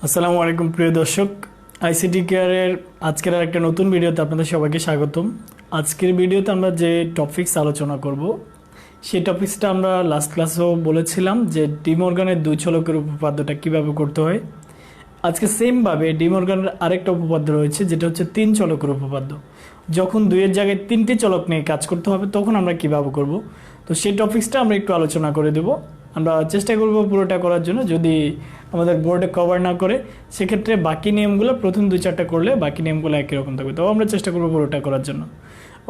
আসসালামু আলাইকুম প্রিয় দর্শক, আইসিটি কেয়ারের আজকের আর একটা নতুন ভিডিওতে আপনাদের সবাইকে স্বাগতম। আজকের ভিডিওতে আমরা যে টপিকস আলোচনা করব সেই টপিকসটা আমরা লাস্ট ক্লাসেও বলেছিলাম যে ডি মর্গানের দুই চলকের উপপাদ্যটা কীভাবে করতে হয়। আজকে সেমভাবে ডি মর্গানের আরেকটা উপপাদ্য রয়েছে যেটা হচ্ছে তিন চলকের উপপাদ্য। যখন দুইয়ের জায়গায় তিনটি চলক নিয়ে কাজ করতে হবে তখন আমরা কীভাবে করব, তো সেই টপিকসটা আমরা একটু আলোচনা করে দেব। আমরা চেষ্টা করব পুরোটা করার জন্য, যদি আমাদের বোর্ডে কভার না করে সেক্ষেত্রে বাকি নিয়মগুলো প্রথম দুই চারটা করলে বাকি নিয়মগুলো একই রকম থাকবে, তবে আমরা চেষ্টা করবো পুরোটা করার জন্য।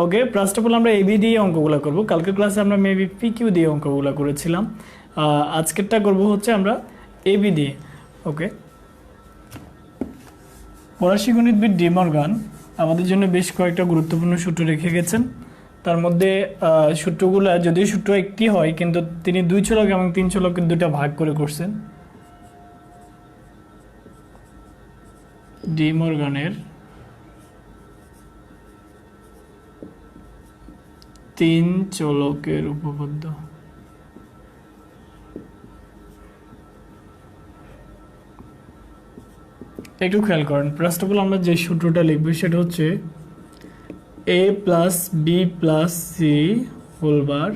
ওকে, ফার্স্ট অফ অল আমরা এবি দিয়ে অঙ্কগুলো করবো। কালকের ক্লাসে আমরা মেবি পিকিউ দিয়ে অঙ্কগুলো করেছিলাম, আজকেরটা করব হচ্ছে আমরা এবি দিয়ে। ওকে, ফরাসি গণিতবিদ ডি মর্গান আমাদের জন্য বেশ কয়েকটা গুরুত্বপূর্ণ সূত্র রেখে গেছেন। তার মধ্যে সূত্রগুলো যদিও সূত্র একটি হয় কিন্তু তিনি দুই চলক এবং তিন চলকের দুটা ভাগ করে করছেন। ডি মর্গানের তিন চলকের উপপাদ্য। একটু খেয়াল করেন, ফার্স্ট অফ অল আমরা যে সূত্রটা লিখব সেটা হচ্ছে a plus B plus C whole bar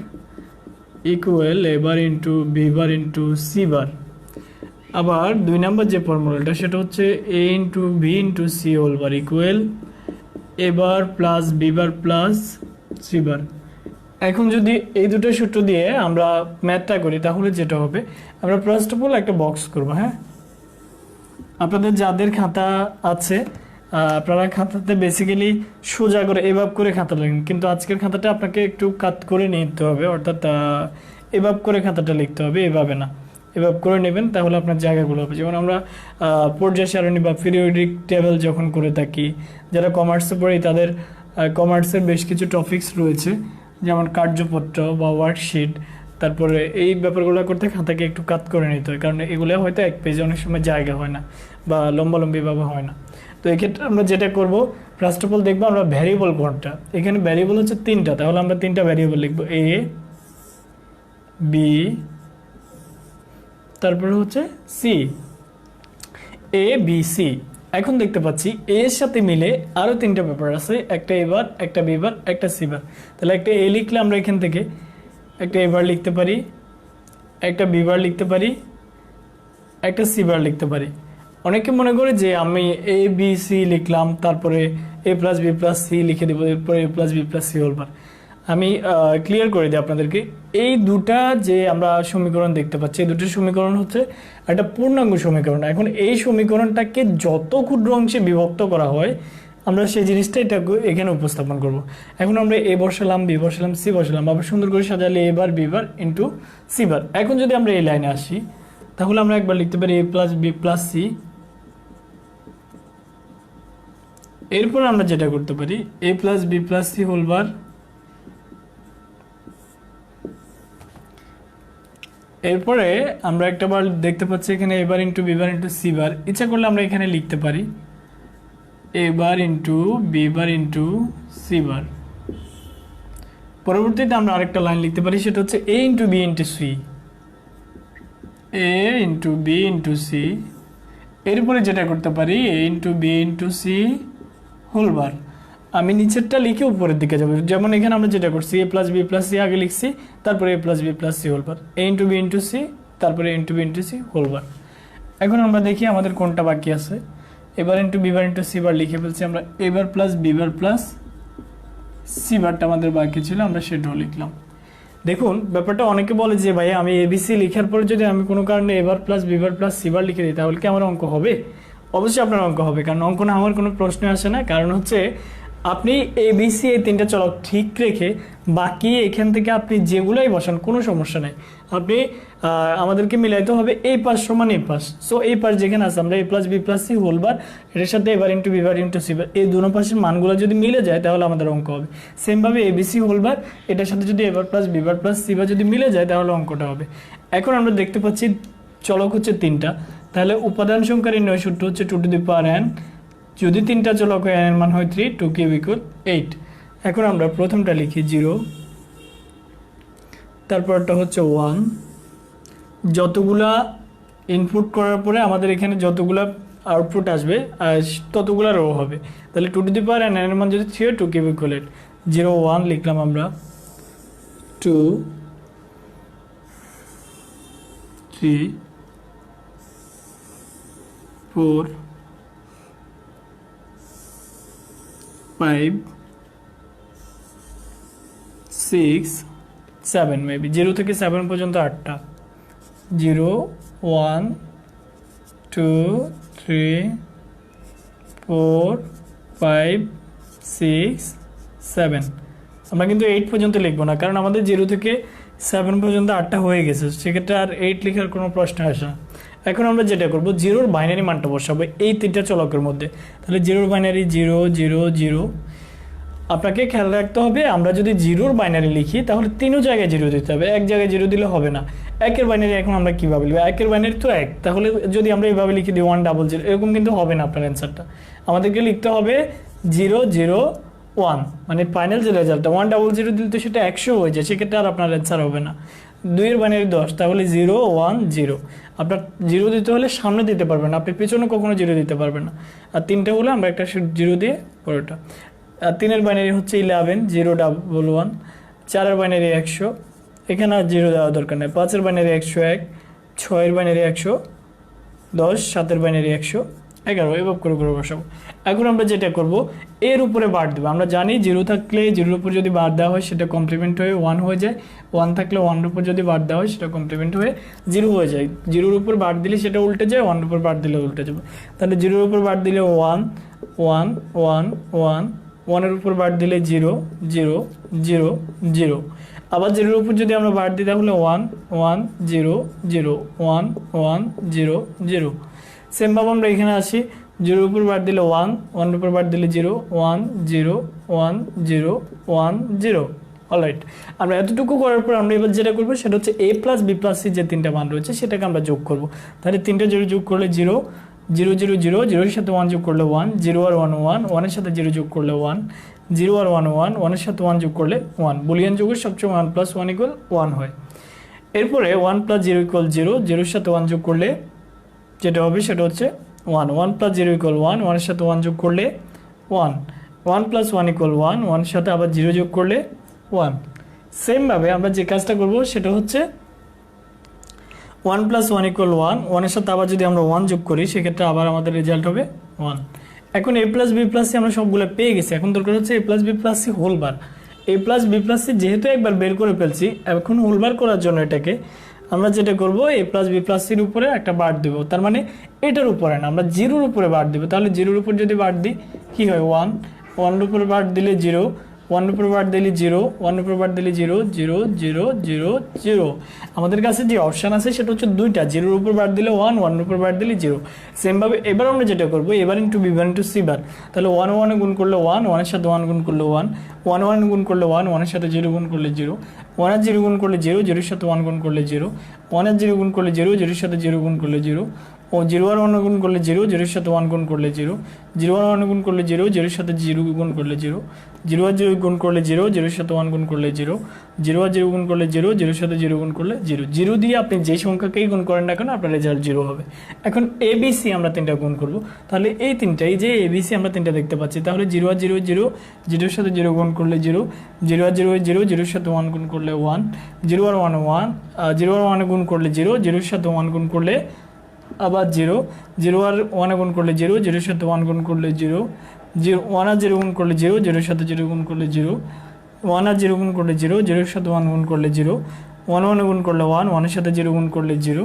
equal A bar into B bar into C bar. আবার দুই নম্বর যে ফর্মুলাটা সেটা হচ্ছে A into B into C whole bar equal A bar plus B bar plus C bar. এখন যদি এই দুটো সূত্র দিয়ে আমরা ম্যাথটা করি তাহলে যেটা হবে, আমরা ফার্স্ট অফ অল একটা বক্স করব। হ্যাঁ, আপনাদের যাদের খাতা আছে আপনারা খাতাতে বেসিক্যালি সোজা করে এভাব করে খাতা লিখেন, কিন্তু আজকের খাতাটা আপনাকে একটু কাট করে নিতে হবে, অর্থাৎ এভাব করে খাতাটা লিখতে হবে, এভাবে না, এভাবে করে নেবেন তাহলে আপনার জায়গাগুলো হবে। যেমন আমরা পর্যায় সারণী বা পিরিয়ডিক টেবিল যখন করে থাকি, যারা কমার্সে পড়ি তাদের কমার্সের বেশ কিছু টপিকস রয়েছে, যেমন কার্যপত্র বা ওয়ার্কশিট, তারপরে এই ব্যাপারগুলো করতে খাতাকে একটু কাট করে নিতে হয়, কারণ এগুলো হয়তো এক পেজে অনেক সময় জায়গা হয় না বা লম্বালম্বিভাবে হয় না। তো এক্ষেত্রে আমরা যেটা করব, ফার্স্ট অফ অল দেখবো আমরা ভ্যারিয়েবল কোনটা। এখানে ভ্যারিয়েবল হচ্ছে তিনটা, তাহলে আমরা তিনটা ভ্যারিয়েবল লিখবো, এ বি তারপরে হচ্ছে সি, এ বি সি। এখন দেখতে পাচ্ছি এর সাথে মিলে আরও তিনটা ব্যাপার আছে, একটা এ বার, একটা বি বার, একটা সি বার। তাহলে একটা এ লিখলে আমরা এখান থেকে একটা এ বার লিখতে পারি, একটা বি বার লিখতে পারি, একটা সি বার লিখতে পারি। অনেকে মনে করে যে আমি এ বি সি লিখলাম তারপরে A plus B plus C লিখে দেবো, এরপরে A plus B plus C whole bar. আমি ক্লিয়ার করে দিই আপনাদেরকে, এই দুটা যে আমরা সমীকরণ দেখতে পাচ্ছি এই দুটো সমীকরণ হচ্ছে একটা পূর্ণাঙ্গ সমীকরণ। এখন এই সমীকরণটাকে যত ক্ষুদ্র অংশে বিভক্ত করা হয় আমরা সেই জিনিসটা এটা এখানে উপস্থাপন করব। এখন আমরা এ বসালাম, বি বসালাম, সি বসালাম, আবার সুন্দর করে সাজালে A bar B bar into C bar. এখন যদি আমরা এই লাইনে আসি তাহলে আমরা একবার লিখতে পারি A plus B plus C. এরপর আমরা যেটা করতে পারি A plus B plus C whole bar, এরপরে আমরা একটা বার দেখতে পাচ্ছি এখানে A bar into B bar into C bar. ইচ্ছা করলে আমরা এখানে লিখতে পারি A bar into B bar into C bar. পরবর্তীতে আমরা আরেকটা লাইন লিখতে পারি, সেটা হচ্ছে A into B into C, A into B into C. এরপরে যেটা করতে পারি A into B into C whole bar. আমি নিচেরটা লিখে উপরের দিকে যাবো, যেমন এখানে আমরা যেটা করছি A plus B plus C আগে লিখছি, তারপরে A plus B plus C whole bar, A into B into C, তারপরে A into B into C whole bar. এখন আমরা দেখি আমাদের কোনটা বাকি আছে। A bar into B bar into C bar লিখে ফেলছি আমরা, A bar plus B bar plus C বারটা আমাদের বাকি ছিল, আমরা সেটাও লিখলাম। দেখুন ব্যাপারটা অনেকে বলে যে ভাই আমি এবিসি লেখার পরে যদি আমি কোনো কারণে এবার প্লাস বিবার প্লাস সিবার লিখে দিই তাহলে কি আমার অঙ্ক হবে? অবশ্যই আপনার অঙ্ক হবে, কারণ অঙ্ক না আমার কোনো প্রশ্ন আসে না। কারণ হচ্ছে আপনি এবিসি এই তিনটা চলক ঠিক রেখে বাকি এখান থেকে আপনি যেগুলোই বসান কোনো সমস্যা নেই। আপনি আমাদেরকে মিলাইতে হবে এই পাশ সমান এই পাশ, সো এই পাশ যেখানে আছে আমরা A plus B plus C whole bar, এটার সাথে A bar into B bar into C bar, এই দুটো পাশের মানগুলো যদি মিলে যায় তাহলে আমাদের অঙ্ক হবে। সেমভাবে এবিসি হোল বার এটার সাথে যদি এবার plus b bar plus C bar যদি মিলে যায় তাহলে অঙ্কটা হবে। এখন আমরা দেখতে পাচ্ছি চলক হচ্ছে তিনটা, তাহলে উপাদান সংখ্যার নির্ণয় সূত্র হচ্ছে 2 টু দি পাওয়ার n, যদি তিনটা চলক হয় n এর মান হয় 3, 2 কিউব ইকুয়াল 8। এখন আমরা প্রথমটা লিখি 0, তারপরটা হচ্ছে 1, যতগুলা ইনপুট করার পরে আমাদের এখানে যতগুলা আউটপুট আসবে ততগুলো রো হবে। তাহলে 2 টু দি পাওয়ার n এর মান যদি 3 হয় 2 কিউব ইকুয়ালেন্ট 0 1 লিখলাম আমরা, 2 3 4 5 6 7 মেবি 0 থেকে 7 পর্যন্ত 8টা, 0 1 2 3 4 5 6 7। আমরা কিন্তু 8 পর্যন্ত লিখবো না, কারণ আমাদের 0 থেকে 7 পর্যন্ত 8টা হয়ে গেছে, সেক্ষেত্রে আর 8 লেখার কোনো প্রশ্ন আসে না। এখন আমরা যেটা করবো, 0-র বাইনারি মানটা বসাবো এই 3টা চলকের মধ্যে। তাহলে 0-র বাইনারি 0 0 0। আপনাকে খেয়াল রাখতে হবে, আমরা যদি 0-র বাইনারি লিখি তাহলে 3 জায়গায় 0 দিতে হবে, এক জায়গায় 0 দিলে হবে না। 1-এর বাইনারি এখন আমরা কীভাবে লিখবো, 1-এর বাইনারি তো 1, তাহলে যদি আমরা এইভাবে লিখি দিই 1 0 0, এরকম কিন্তু হবে না আপনার অ্যান্সারটা। আমাদেরকে লিখতে হবে 0 0 1, মানে ফাইনাল যে রেজাল্টটা 1 0 0 দিলে তো সেটা 100 হয়ে যায়, সেক্ষেত্রে আর আপনার অ্যান্সার হবে না। 2-এর বাইনারি 10, তাহলে 0 1 0। আপনার 0 দিতে হলে সামনে দিতে পারবেন না, আপনি পেছনে কখনো 0 দিতে পারবেন না। আর 3টা হলে আমরা একটা 0 দিয়ে পরেরটা। আর 3-এর বাইনারি হচ্ছে 11 0 1 1। 4-এর বাইনারি 100, এখানে আর 0 দেওয়া দরকার নেই। 5-এর বাইনারি 101, 6-এর বাইনারি 110, 7-এর বাইনারি 111, এভাবে করে করে বসাবো। এখন আমরা যেটা করব, এর উপরে বার দেবো। আমরা জানি 0 থাকলে 0-এর উপর যদি বার দেওয়া হয় সেটা কমপ্লিমেন্ট হয়ে 1 হয়ে যায়, 1 থাকলে 1-এর উপর যদি বার দেওয়া হয় সেটা কমপ্লিমেন্ট হয়ে 0 হয়ে যায়। 0-এর উপর বার দিলে সেটা উল্টে যায়, 1-এর উপর বার দিলে উল্টে যাবে। তাহলে 0-এর উপর বার দিলে 1 1 1 1, 1-এর উপর বার দিলে 0 0 0 0। আবার 0-এর উপর যদি আমরা বার দিই তাহলে 1 1 0 0 1 1 0 0। সেমভাবে আমরা এখানে আসি, 0-এর উপর বার দিলে 1, 1-এর উপর বার দিলে 0 1 0 1 0 1 0। অলরাইট, আমরা এতটুকু করার পর আমরা এবার যেটা করবো সেটা হচ্ছে a plus b plus c যে 3টা মান রয়েছে সেটাকে আমরা যোগ করব। তাহলে 3টা 0 যোগ করলে 0 0 0 0, 0-এর সাথে 1 যোগ করলে 1, 0 আর 1 1, 1-এর সাথে 0 যোগ করলে 1, 0 আর 1 1, 1-এর সাথে 1 যোগ করলে 1। বুলিয়ান যোগের সবচেয়ে 1 প্লাস 1 ইকুয়াল 1 হয়। এরপরে 1 প্লাস 0 ইকুয়াল 0, 0-এর সাথে 1 যোগ করলে যেটা হবে সেটা হচ্ছে 1, 1 প্লাস 0 ইকুয়াল 1, 1-এর সাথে 1 যোগ করলে 1, 1 প্লাস 1 ইকুয়াল 1, 1-এর সাথে আবার 0 যোগ করলে 1। সেমভাবে আমরা যে কাজটা করব সেটা হচ্ছে 1 প্লাস 1 ইকুয়াল 1, 1-এর সাথে আবার যদি আমরা 1 যোগ করি সেক্ষেত্রে আবার আমাদের রেজাল্ট হবে 1। এখন a plus B plus c আমরা সবগুলো পেয়ে গেছি, এখন দরকার হচ্ছে a plus B plus C whole bar. a plus B plus c যেহেতু একবার বের করে ফেলছি, এখন হোল বার করার জন্য এটাকে আমরা যেটা করব, a প্লাস বি প্লাস সির উপরে একটা বার দেবো, তার মানে এটার উপরে না, আমরা 0-এর উপরে বার দেবো। তাহলে 0-এর উপর যদি বার দিই কী হয়, 1, 1-এর উপরে বার দিলে 0, 1-এর উপর বার দিলে 0, 1-এর উপর বার দিলে 0 0 0 0 0। আমাদের কাছে যে অপশান আছে সেটা হচ্ছে 2টা, 0-এর উপর বার দিলে 1, 1-এর উপর বার দিলে 0। সেমভাবে এবার আমরা যেটা করবো, এবার into B bar into C bar. তাহলে 1 1-এ গুণ করলে 1, 1-এর সাথে 1 গুণ করলে 1, 1 1 গুণ করলে 1, 1-এর সাথে 0 গুণ করলে 0, 1-এর 0 গুণ করলে 0, 0-এর সাথে 1 গুণ করলে 0, 1-এর 0 গুণ করলে 0, 0-এর সাথে 0 গুণ করলে 0, ও 0 আর 1 গুণ করলে 0, 0-এর সাথে 1 গুণ করলে 0, 0 আর 1 গুণ করলে 0, 0-এর সাথে 0 গুণ করলে 0, 0 আর 0 গুণ করলে 0, 0-এর সাথে 1 গুণ করলে 0, 0 আর 0 গুণ করলে 0, 0-এর সাথে 0 গুণ করলে 0। 0 দিয়ে আপনি যে সংখ্যাকেই গুণ করেন না কেন আপনার রেজাল্ট 0 হবে। এখন এ বি সি আমরা 3টা গুণ করব, তাহলে এই 3টা, এই যে এ বি সি আমরা 3টা দেখতে পাচ্ছি, তাহলে 0 আর 0 0, 0-এর সাথে 0 গুণ করলে 0, 0 আর 0 0, 0-এর সাথে 1 গুণ করলে 1, 0 আর 1 1, 0 আর 1 গুণ করলে 0, 0-এর সাথে 1 গুণ করলে আবার 0, 0 আর 1 গুণ করলে 0, 0-এর সাথে 1 গুণ করলে 0, 1 আর 0 গুণ করলে 0, 0-এর সাথে 0 গুণ করলে 0, 1 আর 0 গুণ করলে 0, 0-এর সাথে 1 গুণ করলে 0, 1 1 গুণ করলে 1, 1-এর সাথে 0 গুণ করলে 0,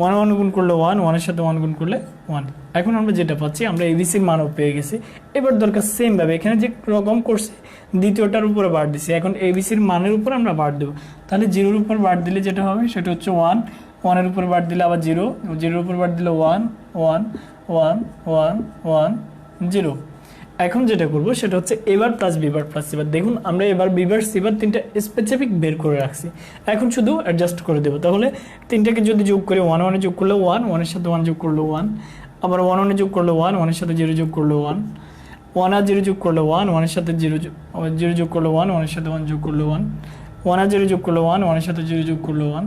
1 1 গুণ করলে 1, 1-এর সাথে 1 গুণ করলে 1। এখন আমরা যেটা পাচ্ছি, আমরা এবিসির মানও পেয়ে গেছি। এবার দরকার সেমভাবে এখানে যে রকম করছে দ্বিতীয়টার উপরে বার দিছি, এখন এবিসির মানের উপর আমরা বার দেবো। তাহলে 0-এর উপর বার দিলে যেটা হবে সেটা হচ্ছে 1, 1-এর উপর বার দিলে আবার 0, 0-এর উপর বার দিলে 1 1 1 1 1 0। এখন যেটা করবো সেটা হচ্ছে এবার প্লাস বিবার প্লাস সিবার। দেখুন আমরা এবার বিবার সিবার 3টা স্পেসিফিক বের করে রাখছি, এখন শুধু অ্যাডজাস্ট করে দেবো। তাহলে 3টাকে যদি যোগ করে 1 1-এ যোগ করলে 1, 1-এর সাথে 1 যোগ করলে 1, আবার 1 1-এ যোগ করলে 1, 1-এর সাথে 0 যোগ করলে 1, 1 আর 0 যোগ করলে 1, 1-এর সাথে 0 যোগ করলে 1, 1-এর সাথে 1 যোগ করলে 1, 1 আর 0 যোগ করলে 1, 1-এর সাথে 0 যোগ করলে 1,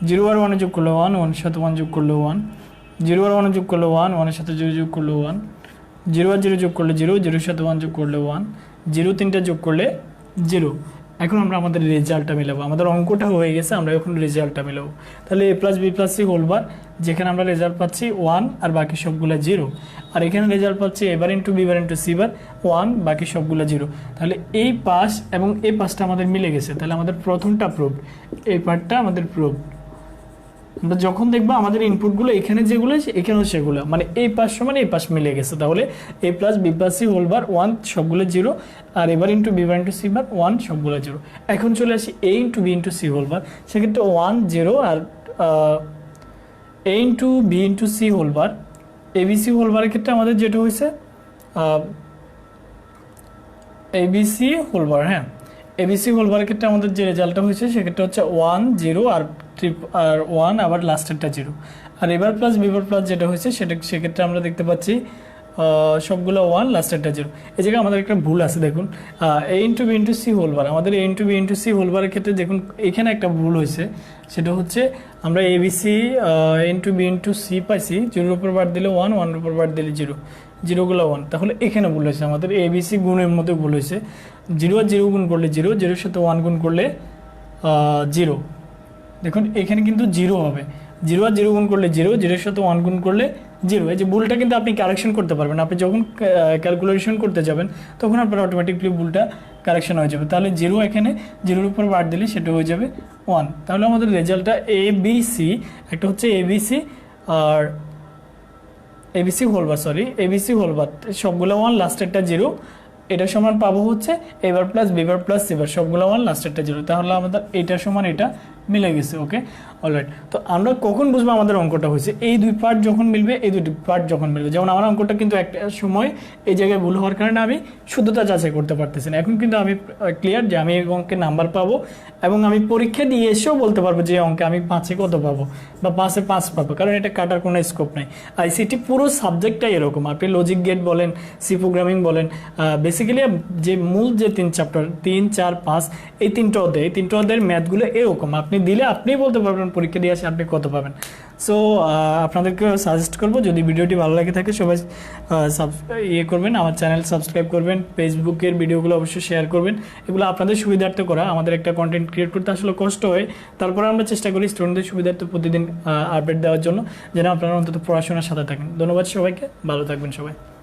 0 আর 1 যোগ করলে 1, 1 এর সাথে 1 যোগ করলে 1, 0 আর 1 যোগ করলে 1, 1 এর সাথে 0 যোগ করলে 1, 0 আর 0 যোগ করলে 0, 0 এর সাথে 1 যোগ করলে 1, 0 তিনটা যোগ করলে 0। এখন আমরা আমাদের রেজাল্টটা মিলাবো, আমাদের অঙ্কটা হয়ে গেছে, আমরা এখন রেজাল্টটা মিলাবো। তাহলে a plus B plus C whole bar, যেখানে আমরা রেজাল্ট পাচ্ছি 1 আর বাকি সবগুলো 0, আর এখানে রেজাল্ট পাচ্ছি a bar into B bar into C bar 1, বাকি সবগুলো 0। তাহলে এই পাশ এবং এই পাশটা আমাদের মিলে গেছে, তাহলে আমাদের প্রথমটা প্রুভ, এই পার্টটা আমাদের প্রুভ। আমরা যখন দেখবো আমাদের ইনপুটগুলো এখানে যেগুলো এখানেও সেগুলো, মানে এই পাশ সমান এই পাশ মিলে গেছে, তাহলে a plus B plus C whole bar 1 সবগুলো 0, আর এবার into B bar into C bar 1 সবগুলো 0। এখন চলে আসি a into B into C whole bar, সেক্ষেত্রে 1 0, আর a into B into C whole bar, ABC whole বারের ক্ষেত্রে আমাদের যেটা হয়েছে এবিসি হোল বার, হ্যাঁ এবিসি হোল বারের ক্ষেত্রে আমাদের যে রেজাল্টটা হয়েছে সেক্ষেত্রে হচ্ছে 1 0 আর 1 আবার লাস্টেরটা 0। আর এবার প্লাস বিবার প্লাস যেটা হয়েছে সেক্ষেত্রে আমরা দেখতে পাচ্ছি সবগুলো 1, লাস্টেরটা 0। এই জায়গায় আমাদের একটা ভুল আছে, দেখুন a into B into C whole bar, আমাদের a into B into C whole বারের ক্ষেত্রে দেখুন এখানে একটা ভুল হয়েছে, সেটা হচ্ছে আমরা ABC into B into c পাইছি, 0 উপর বার দিলে 1, 1 উপর বার দিলে 0, 0গুলো 1, তাহলে এখানে ভুল হয়েছে, আমাদের এবিসি গুণের মধ্যে ভুল হয়েছে। 0 আর 0 গুণ করলে 0, 0 সাথে 1 গুণ করলে 0, দেখুন এখানে কিন্তু 0 হবে, 0 আর 0 গুণ করলে 0, 0 সাথে 1 গুণ করলে 0। এই যে ভুলটা কিন্তু আপনি কারেকশন করতে পারবেন, আপনি যখন ক্যালকুলেশন করতে যাবেন তখন আপনার অটোমেটিকলি ভুলটা কারেকশন হয়ে যাবে। তাহলে 0 এখানে 0-র উপর বার দিলে সেটা হয়ে যাবে 1। তাহলে আমাদের রেজাল্টটা এবিসি, একটা হচ্ছে এবিসি আর ABC whole bar, ABC whole bar সবগুলো 1, লাস্টেরটা 0, এটা সমান পাবো হচ্ছে এবার প্লাস বিবার প্লাস সিবার সবগুলো 1, লাস্টেরটা 0। তাহলে আমাদের এটা সমান এটা মিলে গেছে। ওকে, অলরাইট। তো আমরা কখন বুঝবো আমাদের অঙ্কটা হয়েছে? এই দুই পার্ট যখন মিলবে, এই দুটি পার্ট যখন মিলবে। যেমন আমার অঙ্কটা কিন্তু একটা সময় এই জায়গায় ভুল হওয়ার কারণে আমি শুদ্ধতা যাচাই করতে পারতেছি না। এখন কিন্তু আমি ক্লিয়ার যে আমি এই অঙ্কে নাম্বার পাবো, এবং আমি পরীক্ষা দিয়ে এসেও বলতে পারবো যে অঙ্কে আমি 5-এ কত পাবো বা 5-এ 5 পাবো, কারণ এটা কাটার কোনো স্কোপ নাই। আইসিটি পুরো সাবজেক্টটাই এরকম, আপনি লজিক গেট বলেন, সি প্রোগ্রামিং বলেন, বেসিক্যালি যে মূল যে 3 চ্যাপ্টার 3, 4, 5 এই 3টা অধ্যায়ের ম্যাথগুলো এরকম, আপনি দিলে আপনিই বলতে পারবেন পরীক্ষা দিয়ে আসে আপনি কত পাবেন। সো আপনাদেরকে সাজেস্ট করবো, যদি ভিডিওটি ভালো লাগে থাকে সবাই করবেন, আমার চ্যানেল সাবস্ক্রাইব করবেন, ফেসবুকের ভিডিওগুলো অবশ্যই শেয়ার করবেন। এগুলো আপনাদের সুবিধার্থে করা, আমাদের একটা কন্টেন্ট ক্রিয়েট করতে আসলে কষ্ট হয়, তারপরে আমরা চেষ্টা করি স্টুডেন্টদের সুবিধার্থে প্রতিদিন আপডেট দেওয়ার জন্য, যেন আপনারা অন্তত পড়াশোনার সাথে থাকেন। ধন্যবাদ সবাইকে, ভালো থাকবেন সবাই।